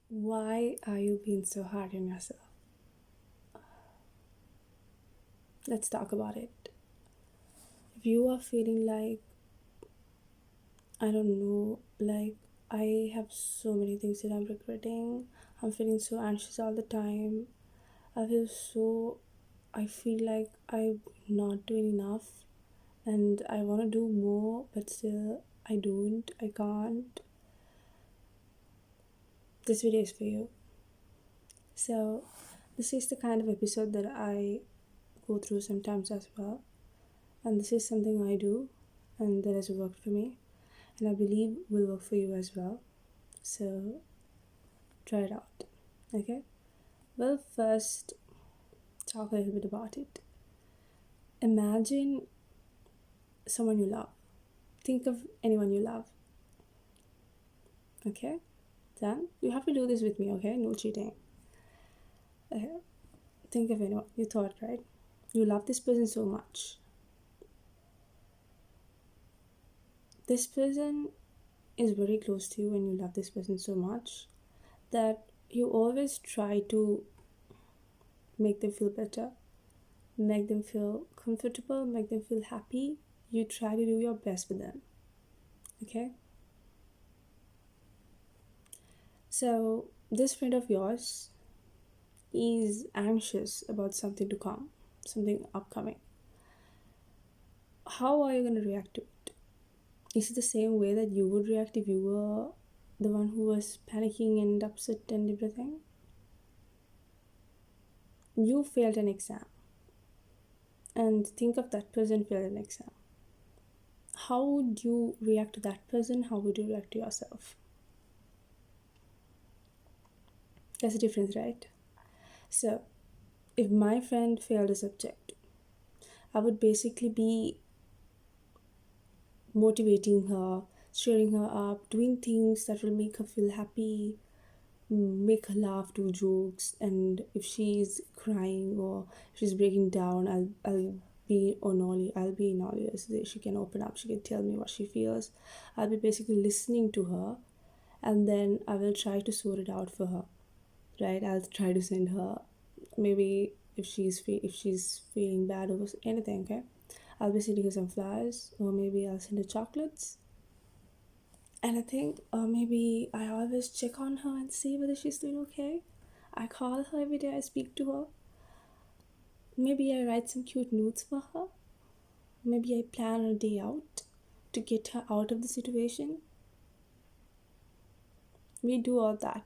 Why are you being so hard on yourself? Let's talk about it. If you are feeling like, I don't know, like I have so many things that I'm regretting, I'm feeling so anxious all the time, I feel so, I feel like I'm not doing enough and I want to do more, but still I can't. This video is for you. So, this is the kind of episode that I go through sometimes as well. And this is something I do and that has worked for me and I believe will work for you as well. So try it out. Okay? Well, first, talk a little bit about it. Imagine someone you love. Think of anyone you love. Okay? Done? You have to do this with me, okay? No cheating. Okay. Think of anyone. You thought, right? You love this person so much. This person is very close to you and you love this person so much that you always try to make them feel better, make them feel comfortable, make them feel happy. You try to do your best for them. Okay? So, this friend of yours is anxious about something to come, something upcoming. How are you going to react to it? Is it the same way that you would react if you were the one who was panicking and upset and everything? You failed an exam, and think of that person failed an exam. How would you react to that person? How would you react to yourself? There's a difference, right? So, if my friend failed a subject, I would basically be motivating her, cheering her up, doing things that will make her feel happy, make her laugh, do jokes, and if she's crying or she's breaking down, I'll be in all ears. She can open up, she can tell me what she feels. I'll be basically listening to her, and then I will try to sort it out for her, right? I'll try to send her, maybe if she's feeling bad over anything, okay, I'll be sending her some flowers, or maybe I'll send her chocolates. And I think, maybe I always check on her and see whether she's doing okay. I call her every day, I speak to her. Maybe I write some cute notes for her. Maybe I plan a day out to get her out of the situation. We do all that.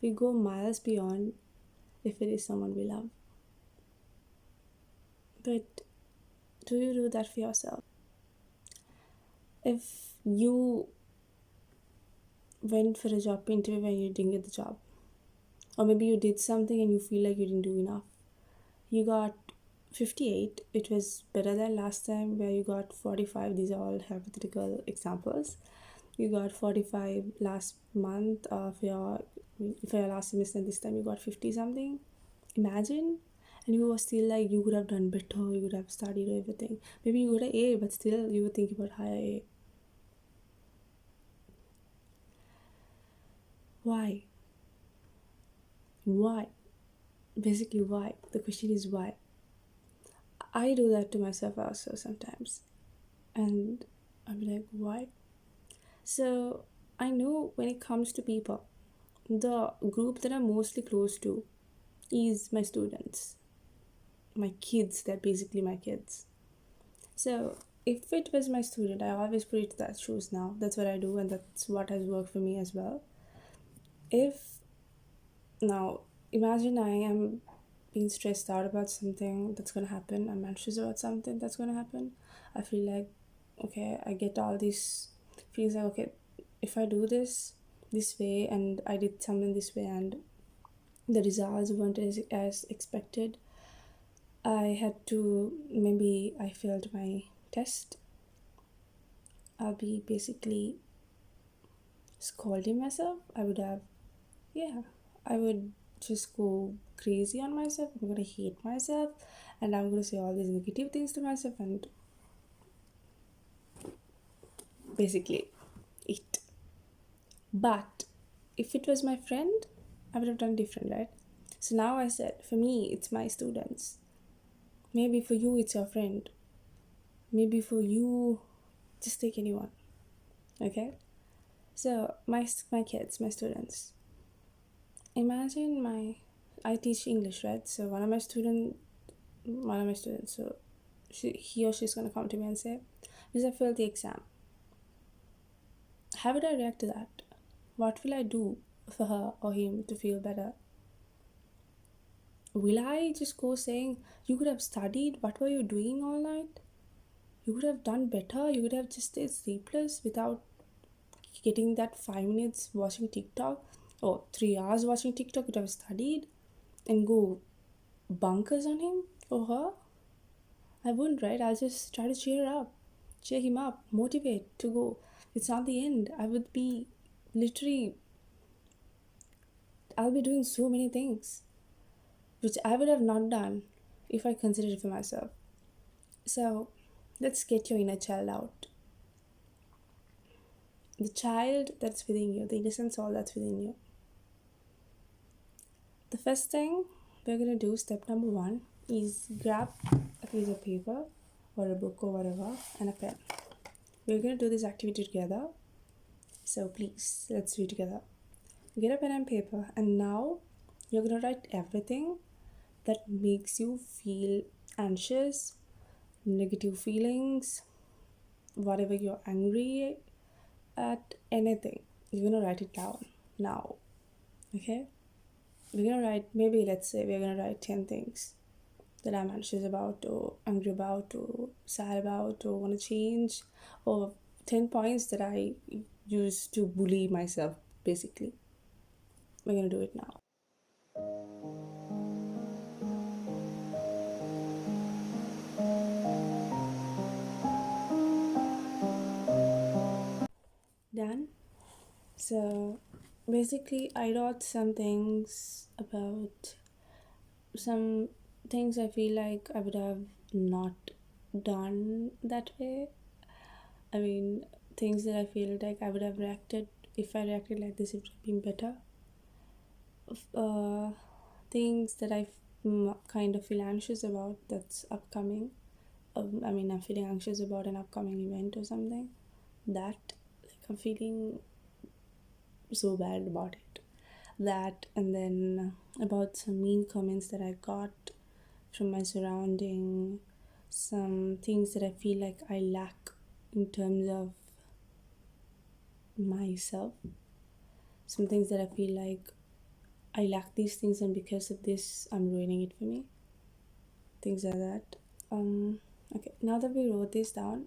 We go miles beyond if it is someone we love. But do you do that for yourself? If you went for a job interview and you didn't get the job, or maybe you did something and you feel like you didn't do enough, you got 58, it was better than last time where you got 45. These are all hypothetical examples. You got 45 last month for your last semester, and this time you got 50 something. Imagine. And you were still like, you could have done better, you could have studied everything, maybe you got an A, but still you were thinking about higher A. Why? Why? Basically, why? The question is why. I do that to myself also sometimes, and I'm like, why? So I know when it comes to people, the group that I'm mostly close to is my students, my kids. They're basically my kids. So if it was my student, I always put it to that shoes now. That's what I do, and that's what has worked for me as well. If now imagine I am being stressed out about something that's gonna happen, I'm anxious about something that's gonna happen. I feel like, okay, I get all these feels like, okay, if I do this way and I did something this way and the results weren't as expected, I had to, maybe I failed my test, I'll be basically scolding myself. I would have, yeah, I would just go crazy on myself. I'm gonna hate myself and I'm gonna say all these negative things to myself and basically it. But If it was my friend, I would have done different, right? So now I said, for me, it's my students. Maybe for you, it's your friend. Maybe for you, just take anyone. Okay? So my kids, my students. Imagine I teach English, right? So one of my students, so he or she's gonna come to me and say, "Miss, I failed the exam." How would I react to that? What will I do for her or him to feel better? Will I just go saying, "You could have studied, what were you doing all night? You could have done better, you could have just stayed sleepless without getting that 5 minutes watching TikTok or 3 hours watching TikTok, you could have studied," and go bunkers on him or her? I wouldn't, right? I'll just try to cheer him up, motivate to go. It's not the end. I would be literally, I'll be doing so many things which I would have not done if I considered it for myself. So let's get your inner child out. The child that's within you, the innocent soul that's within you. The first thing we're gonna do, step number one, is grab a piece of paper or a book or whatever and a pen. We're gonna do this activity together. So please, let's do it together. Get a pen and paper, and now you're gonna write everything that makes you feel anxious, negative feelings, whatever you're angry at, anything. You're gonna write it down now. Okay? We're gonna write, maybe let's say we're gonna write 10 things that I'm anxious about, or angry about, or sad about, or wanna change, or 10 points that I use to bully myself, basically. We're gonna do it now. Done? So basically, I wrote some things about some things I feel like I would have not done that way. I mean, things that I feel like I would have reacted, if I reacted like this, it would have been better. Uh, Things that kind of feel anxious about that's upcoming. I mean, I'm feeling anxious about an upcoming event or something. That, like, I'm feeling so bad about it. That, and then about some mean comments that I got from my surrounding, some things that I feel like I lack in terms of myself, some things that I feel like I lack these things, and because of this, I'm ruining it for me. Things like that. Okay, now that we wrote this down,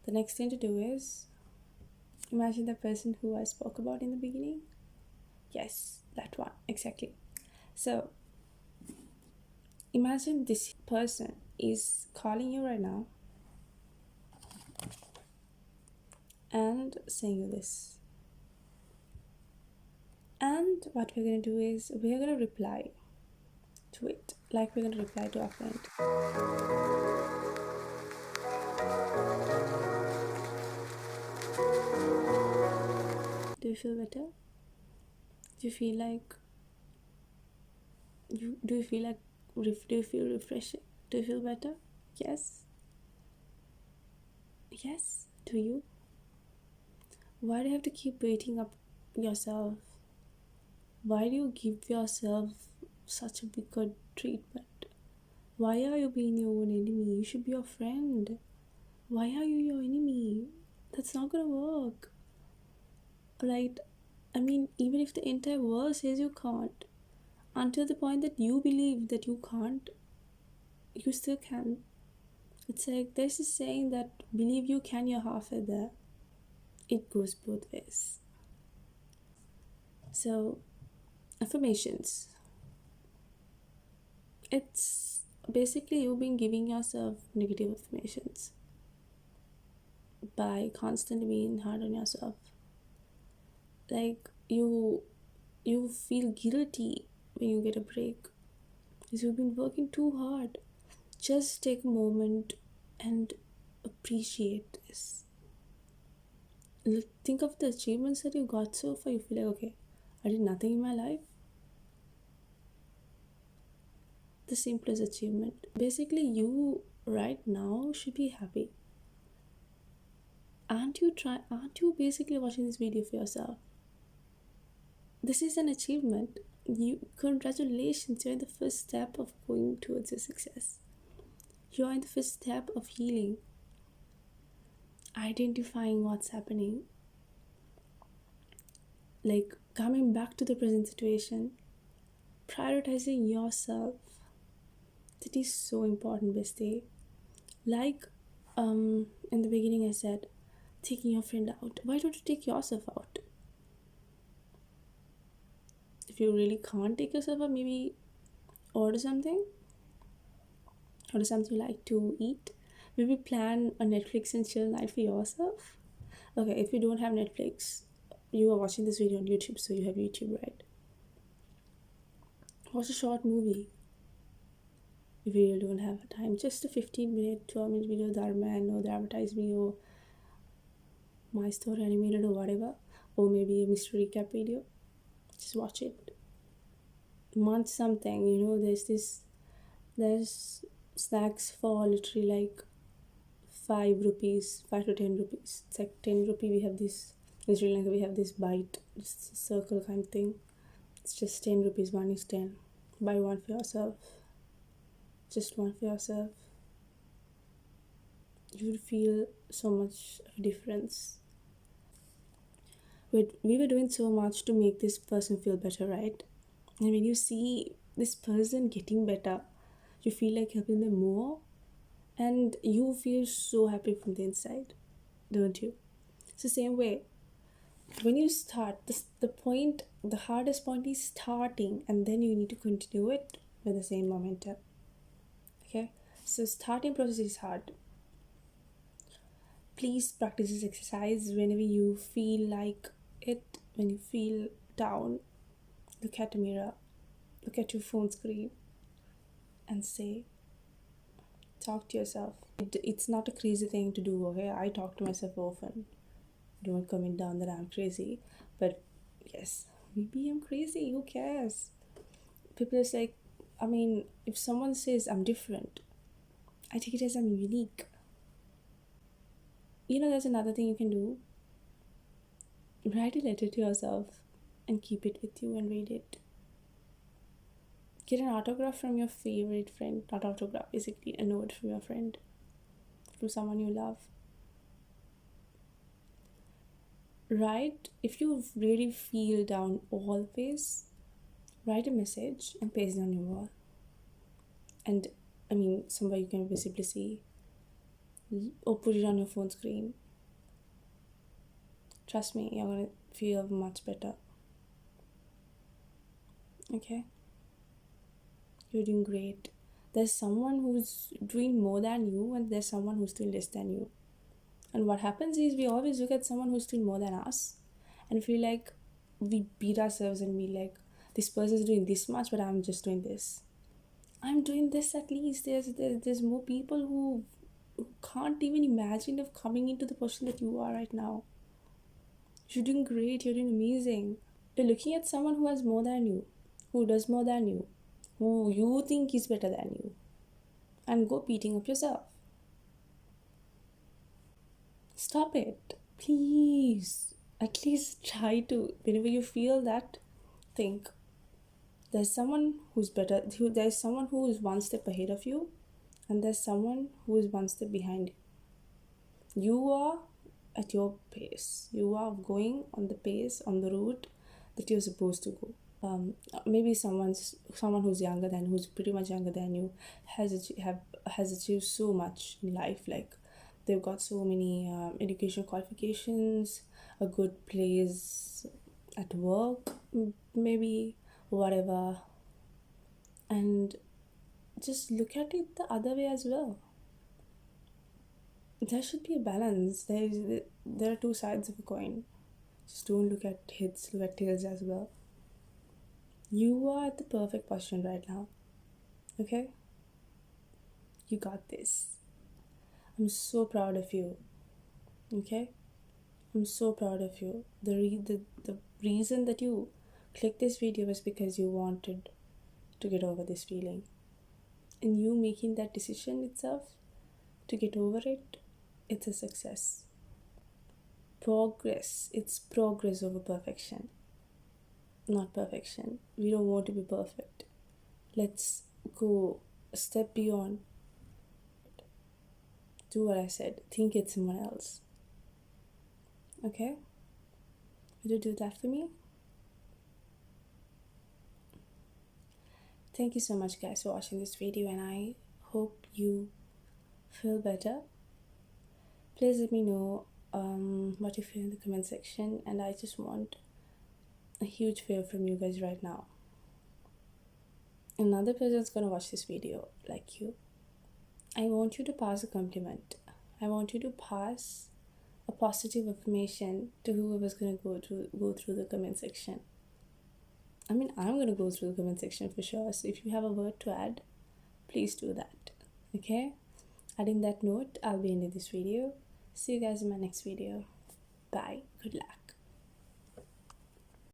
the next thing to do is imagine the person who I spoke about in the beginning. Yes, that one, exactly. So imagine this person is calling you right now and saying you this. And what we're gonna do is we're gonna reply to it like we're gonna reply to our friend. Do you feel better? Do you feel like do you feel like do you feel refreshing? Do you feel better? Yes. Yes. Do you? Why do you have to keep beating up yourself? Why do you give yourself such a big good treatment? Why are you being your own enemy? You should be your friend. Why are you your enemy? That's not gonna work. Right? I mean, even if the entire world says you can't, until the point that you believe that you can't, you still can. It's like there's this saying that believe you can, you're halfway there. It goes both ways. So, affirmations. It's basically you been giving yourself negative affirmations by constantly being hard on yourself. Like you feel guilty when you get a break because you've been working too hard. Just take a moment and appreciate this. Think of the achievements that you got so far. You feel like, okay, I did nothing in my life. The simplest achievement. Basically, you right now should be happy. Aren't you basically watching this video for yourself? This is an achievement. You congratulations, you're in the first step of going towards your success. You're in the first step of healing, identifying what's happening, like coming back to the present situation, prioritizing yourself. That is so important, bestie. Like in the beginning I said, taking your friend out. Why don't you take yourself out? If you really can't take yourself out, maybe order something. Order something you like to eat. Maybe plan a Netflix and chill night for yourself. Okay, if you don't have Netflix, you are watching this video on YouTube, so you have YouTube, right? Watch a short movie. If you really don't have time, just a 15-minute, 12-minute video, Dharman, or the advertise me, or my story animated, or whatever, or maybe a mystery recap video. Just watch it. Munch something, there's snacks for literally like 5 rupees, 5 to 10 rupees. It's like 10 rupee. We have this in Sri Lanka, we have this bite, just a circle kind of thing. It's just 10 rupees, one is 10. Buy one for yourself. Just one for yourself. You would feel so much of a difference. But we were doing so much to make this person feel better, right? And when you see this person getting better, you feel like helping them more, and you feel so happy from the inside, don't you? It's the same way. When you start, the hardest point is starting, and then you need to continue it with the same momentum. Okay, so starting process is hard. Please practice this exercise whenever you feel like it. When you feel down, look at a mirror, look at your phone screen, and say, talk to yourself. It's not a crazy thing to do, okay? I talk to myself often. Don't comment down that I'm crazy, but yes, maybe I'm crazy. Who cares? People are like, if someone says I'm different, I take it as I'm unique. There's another thing you can do. Write a letter to yourself and keep it with you and read it. Get an autograph from your favorite friend. Not autograph, basically a note from your friend, from someone you love. Write, if you really feel down always, write a message and paste it on your wall. And somewhere you can visibly see, or put it on your phone screen. Trust me, you're gonna feel much better. Okay? You're doing great. There's someone who's doing more than you, and there's someone who's doing less than you. And what happens is we always look at someone who's doing more than us and feel like we beat ourselves and be like, this person's doing this much, but I'm just doing this. I'm doing this at least. There's more people who can't even imagine of coming into the position that you are right now. You're doing great. You're doing amazing. You're looking at someone who has more than you, who does more than you, who you think is better than you, and go beating up yourself. Stop it, please. At least try to. Whenever you feel that, think, there's someone who's better. There's someone who is one step ahead of you, and there's someone who is one step behind you. You are at your pace. You are going on the pace, on the route that you're supposed to go. Maybe someone who's younger than, who's pretty much younger than you, has achieved so much in life. Like, they've got so many education qualifications, a good place at work, maybe, whatever. And just look at it the other way as well. There should be a balance. There are two sides of a coin. Just don't look at heads, look at tails as well. You are at the perfect position right now. Okay? You got this. I'm so proud of you. Okay? I'm so proud of you. The reason that you clicked this video was because you wanted to get over this feeling. And you making that decision itself to get over it, it's a success. Progress, it's progress over perfection, not perfection. We don't want to be perfect. Let's go a step beyond. Do what I said. Think it's someone else. Okay? Would you do that for me? Thank you so much, guys, for watching this video, and I hope you feel better. Please let me know what you feel in the comment section, and I just want a huge favor from you guys right now. Another person's gonna watch this video like you. I want you to pass a compliment. I want you to pass a positive affirmation to whoever's gonna go through the comment section. I mean, I'm gonna go through the comment section for sure. So if you have a word to add, please do that. Okay? Adding that note, I'll be ending this video. See you guys in my next video. Bye. Good luck.